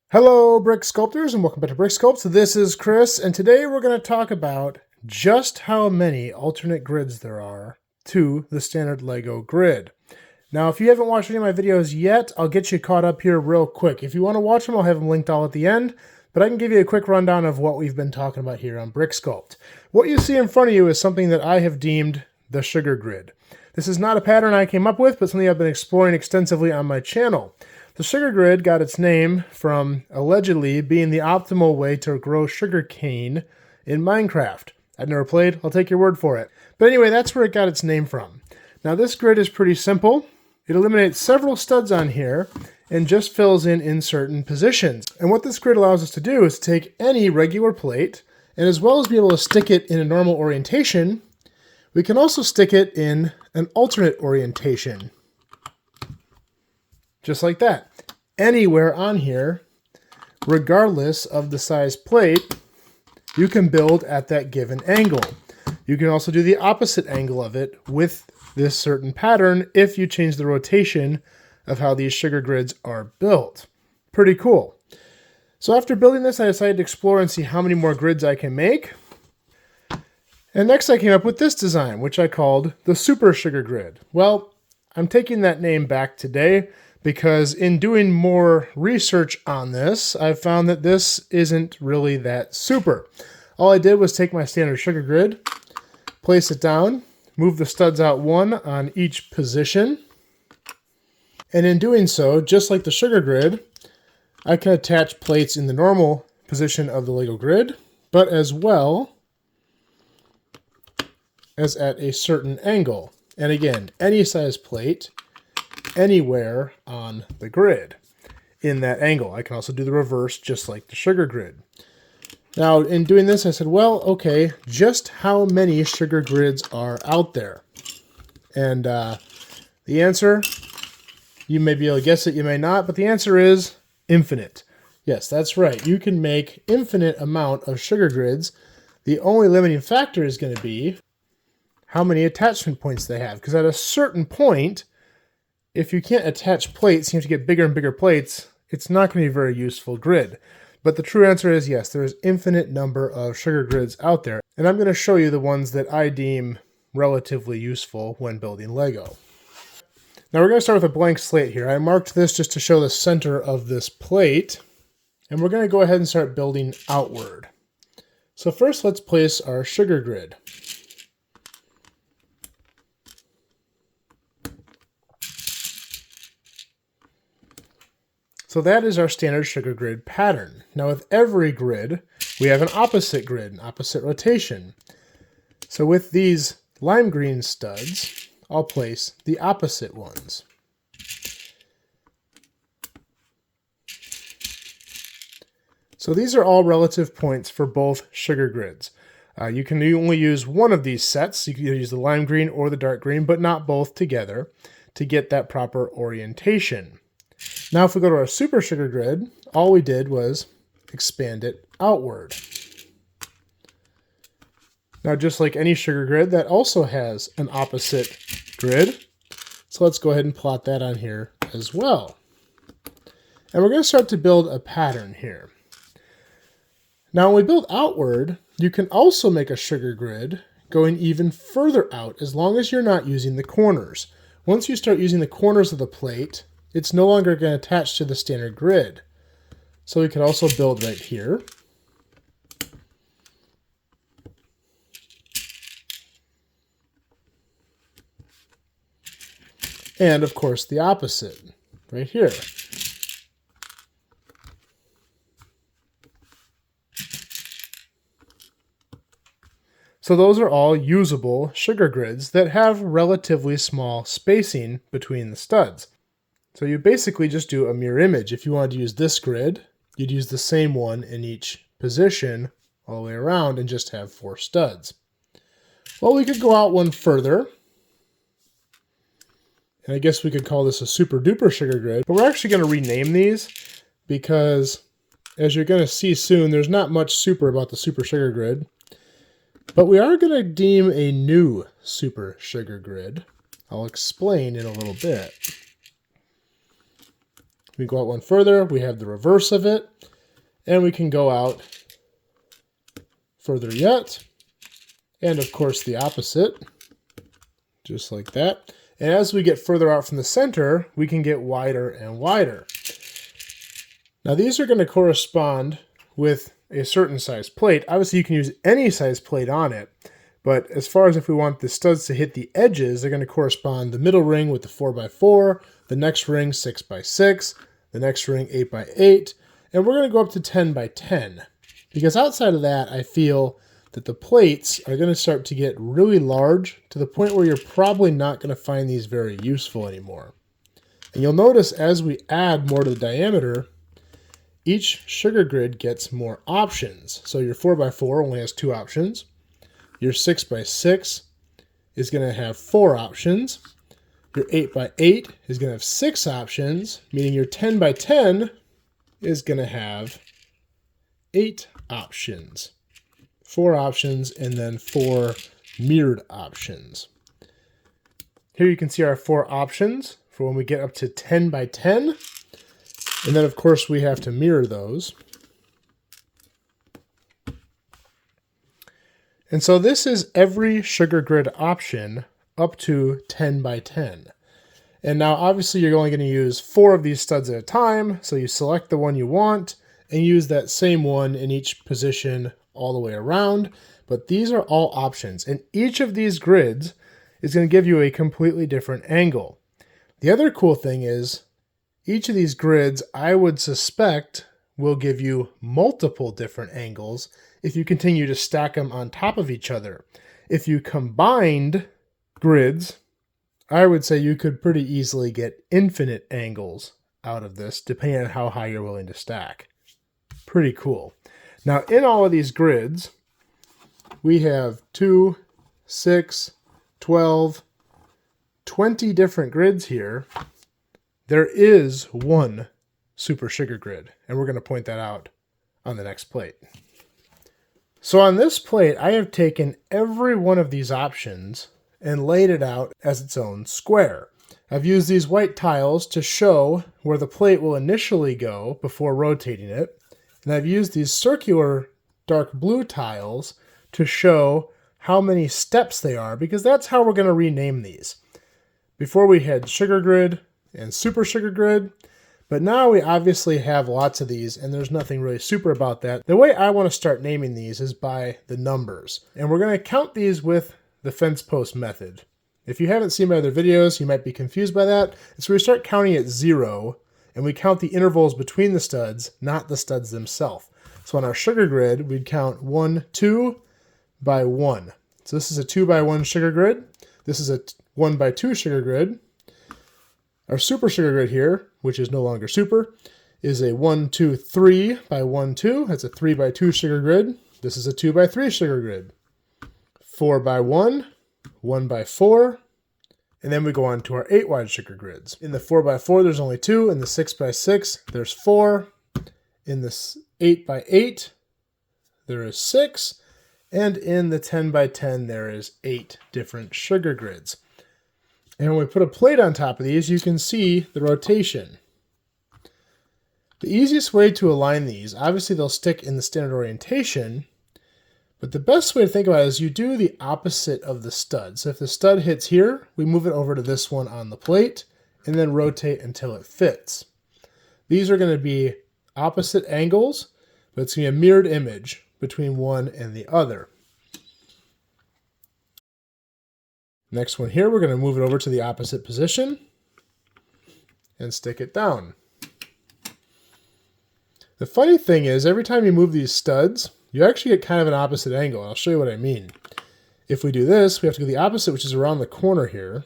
Hello, Brick Sculptors, and welcome back to Brick Sculpt. This is Chris, and today we're going to talk about just how many alternate grids there are to the standard Lego grid. Now, if you haven't watched any of my videos yet, I'll get you caught up here real quick. If you want to watch them, I'll have them linked all at the end, but I can give you a quick rundown of what we've been talking about here on Brick Sculpt. What you see in front of you is something that I have deemed the sugar grid. This is not a pattern I came up with, but something I've been exploring extensively on my channel. The sugar grid got its name from allegedly being the optimal way to grow sugar cane in Minecraft. I've never played, I'll take your word for it. But anyway, that's where it got its name from. Now this grid is pretty simple. It eliminates several studs on here and just fills in certain positions. And what this grid allows us to do is take any regular plate, and as well as be able to stick it in a normal orientation, we can also stick it in an alternate orientation. Just like that. Anywhere on here, regardless of the size plate, you can build at that given angle. You can also do the opposite angle of it with this certain pattern if you change the rotation of how these sugar grids are built. Pretty cool. So after building this, I decided to explore and see how many more grids I can make. And next I came up with this design, which I called the Super Sugar Grid. Well, I'm taking that name back today, because in doing more research on this, I've found that this isn't really that super. All I did was take my standard sugar grid, place it down, move the studs out one on each position, and in doing so, just like the sugar grid, I can attach plates in the normal position of the Lego grid, but as well as at a certain angle. And again, any size plate, anywhere on the grid in that angle. I can also do the reverse just like the sugar grid. Now in doing this I said, well, okay, just how many sugar grids are out there? And the answer, you may be able to guess it, you may not, but the answer is infinite. Yes, that's right. You can make infinite amount of sugar grids. The only limiting factor is going to be how many attachment points they have, because at a certain point, if you can't attach plates, you have to get bigger and bigger plates, it's not going to be a very useful grid. But the true answer is yes, there's infinite number of sugar grids out there. And I'm going to show you the ones that I deem relatively useful when building Lego. Now we're going to start with a blank slate here. I marked this just to show the center of this plate. And we're going to go ahead and start building outward. So first let's place our sugar grid. So that is our standard sugar grid pattern. Now with every grid, we have an opposite grid, an opposite rotation. So with these lime green studs, I'll place the opposite ones. So these are all relative points for both sugar grids. You can only use one of these sets. You can either use the lime green or the dark green, but not both together to get that proper orientation. Now if we go to our super sugar grid, all we did was expand it outward. Now just like any sugar grid, that also has an opposite grid. So let's go ahead and plot that on here as well. And we're going to start to build a pattern here. Now when we build outward, you can also make a sugar grid going even further out as long as you're not using the corners. Once you start using the corners of the plate, it's no longer going to attach to the standard grid. So we could also build right here. And of course the opposite, right here. So those are all usable sugar grids that have relatively small spacing between the studs. So you basically just do a mirror image. If you wanted to use this grid, you'd use the same one in each position all the way around and just have 4 studs. Well, we could go out one further. And I guess we could call this a super duper sugar grid. But we're actually going to rename these because, as you're going to see soon, there's not much super about the super sugar grid. But we are going to deem a new super sugar grid. I'll explain in a little bit. We go out one further, we have the reverse of it, and we can go out further yet, and of course the opposite, just like that. And as we get further out from the center, we can get wider and wider. Now these are going to correspond with a certain size plate. Obviously you can use any size plate on it, but as far as if we want the studs to hit the edges, they're going to correspond the middle ring with the 4x4, the next ring 6x6, the next ring 8x8, and we're going to go up to 10x10. Because outside of that, I feel that the plates are going to start to get really large to the point where you're probably not going to find these very useful anymore. And you'll notice as we add more to the diameter, each sugar grid gets more options. So your 4x4 only has 2 options. Your 6x6 is going to have 4 options. Your 8x8 is going to have 6 options, meaning your 10x10 is going to have 8 options. 4 options and then 4 mirrored options. Here you can see our 4 options for when we get up to 10x10. And then, of course, we have to mirror those. And so this is every sugar grid option up to 10x10. And now, obviously, you're only going to use 4 of these studs at a time. So you select the one you want and use that same one in each position all the way around. But these are all options. And each of these grids is going to give you a completely different angle. The other cool thing is, each of these grids, I would suspect, will give you multiple different angles if you continue to stack them on top of each other. If you combined grids, I would say you could pretty easily get infinite angles out of this, depending on how high you're willing to stack. Pretty cool. Now, in all of these grids, we have 2, 6, 12, 20 different grids here. There is one super sugar grid, and we're going to point that out on the next plate. So on this plate, I have taken every one of these options and laid it out as its own square. I've used these white tiles to show where the plate will initially go before rotating it, and I've used these circular dark blue tiles to show how many steps they are, because that's how we're going to rename these. Before we had sugar grid and super sugar grid, but now we obviously have lots of these and there's nothing really super about that. The way I want to start naming these is by the numbers, and we're going to count these with the fence post method. If you haven't seen my other videos, you might be confused by that. So we start counting at 0 and we count the intervals between the studs, not the studs themselves. So on our sugar grid, we'd count 1, 2 by 1. So this is a 2 by 1 sugar grid. This is a 1 by 2 sugar grid. Our super sugar grid here, which is no longer super, is a 1, 2, 3 by 1, 2. That's a 3 by 2 sugar grid. This is a 2 by 3 sugar grid. 4 by 1, 1 by 4, and then we go on to our 8 wide sugar grids. In the 4 by 4, there's only 2. In the 6 by 6, there's 4. In the 8 by 8, there is 6. And in the 10 by 10, there is 8 different sugar grids. And when we put a plate on top of these, you can see the rotation. The easiest way to align these, obviously they'll stick in the standard orientation, but the best way to think about it is you do the opposite of the stud. So if the stud hits here, we move it over to this one on the plate, and then rotate until it fits. These are going to be opposite angles, but it's going to be a mirrored image between one and the other. Next one here, we're going to move it over to the opposite position and stick it down. The funny thing is, every time you move these studs, you actually get kind of an opposite angle. I'll show you what I mean. If we do this, we have to go the opposite, which is around the corner here.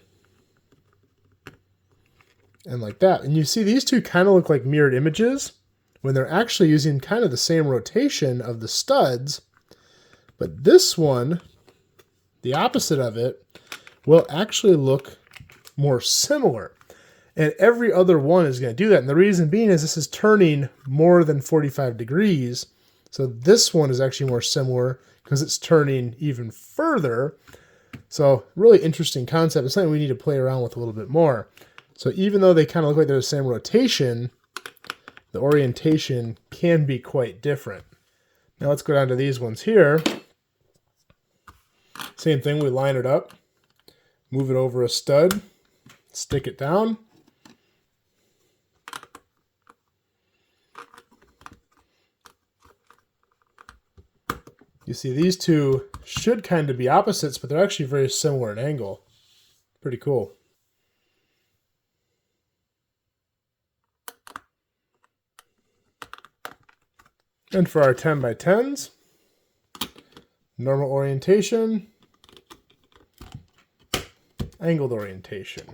And like that. And you see these two kind of look like mirrored images when they're actually using kind of the same rotation of the studs. But this one, the opposite of it, will actually look more similar. And every other one is going to do that. And the reason being is this is turning more than 45 degrees. So this one is actually more similar because it's turning even further. So really interesting concept. It's something we need to play around with a little bit more. So even though they kind of look like they're the same rotation, the orientation can be quite different. Now let's go down to these ones here. Same thing, we line it up, move it over a stud, stick it down. You see these two should kind of be opposites, but they're actually very similar in angle. Pretty cool. And for our 10 by 10s, normal orientation, angled orientation.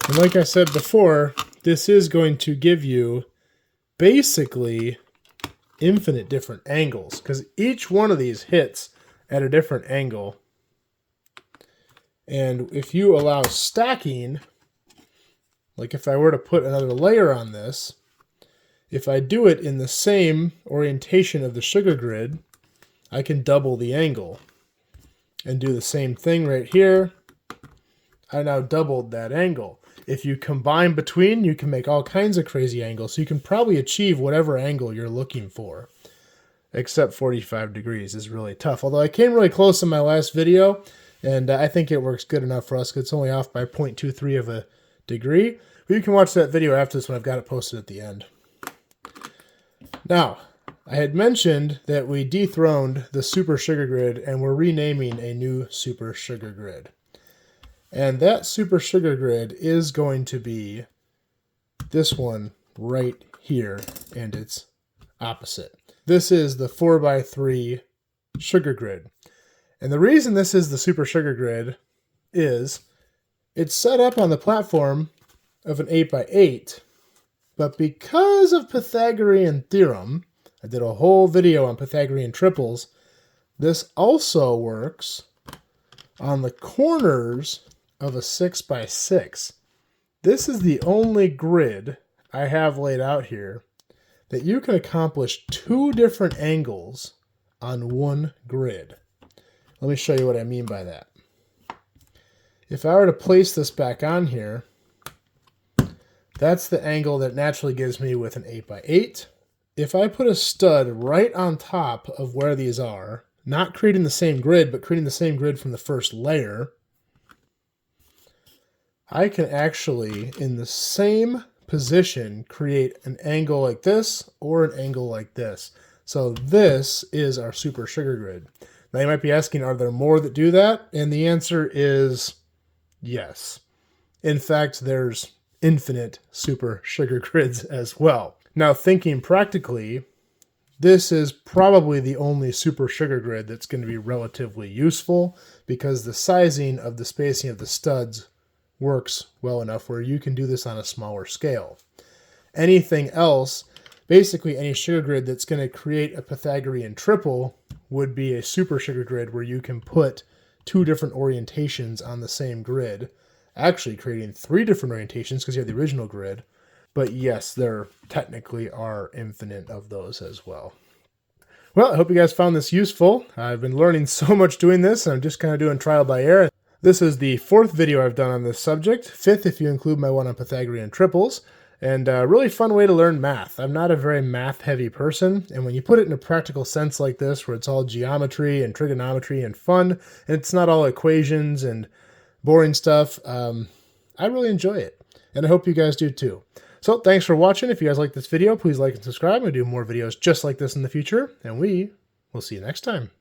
And like I said before, this is going to give you basically infinite different angles, because each one of these hits at a different angle. And if you allow stacking, like if I were to put another layer on this, if I do it in the same orientation of the sugar grid, I can double the angle. And do the same thing right here. I now doubled that angle. If you combine between, you can make all kinds of crazy angles. So you can probably achieve whatever angle you're looking for. Except 45 degrees is really tough. Although I came really close in my last video, and I think it works good enough for us because it's only off by 0.23 of a degree. But you can watch that video after this when I've got it posted at the end. Now, I had mentioned that we dethroned the Super Sugar Grid and we're renaming a new Super Sugar Grid. And that Super Sugar Grid is going to be this one right here, and it's opposite. This is the 4x3 Sugar Grid. And the reason this is the Super Sugar Grid is it's set up on the platform of an 8x8, but because of Pythagorean theorem, I did a whole video on Pythagorean triples, this also works on the corners of a 6x6. This is the only grid I have laid out here that you can accomplish two different angles on one grid. Let me show you what I mean by that. If I were to place this back on here, that's the angle that naturally gives me with an 8x8. If I put a stud right on top of where these are, not creating the same grid, but creating the same grid from the first layer, I can actually, in the same position, create an angle like this or an angle like this. So this is our Super Sugar Grid. Now you might be asking, are there more that do that? And the answer is yes. In fact, there's infinite Super Sugar Grids as well. Now thinking practically, this is probably the only Super Sugar Grid that's going to be relatively useful because the sizing of the spacing of the studs works well enough where you can do this on a smaller scale. Anything else, basically any sugar grid that's going to create a Pythagorean triple would be a Super Sugar Grid where you can put two different orientations on the same grid, actually creating three different orientations because you have the original grid. But yes, there technically are infinite of those as well. Well, I hope you guys found this useful. I've been learning so much doing this, and I'm just kind of doing trial by error. This is the fourth video I've done on this subject, fifth if you include my one on Pythagorean triples, and a really fun way to learn math. I'm not a very math-heavy person, and when you put it in a practical sense like this, where it's all geometry and trigonometry and fun, and it's not all equations and boring stuff, I really enjoy it, and I hope you guys do too. So thanks for watching. If you guys like this video, please like and subscribe. I'm going to do more videos just like this in the future, and we will see you next time.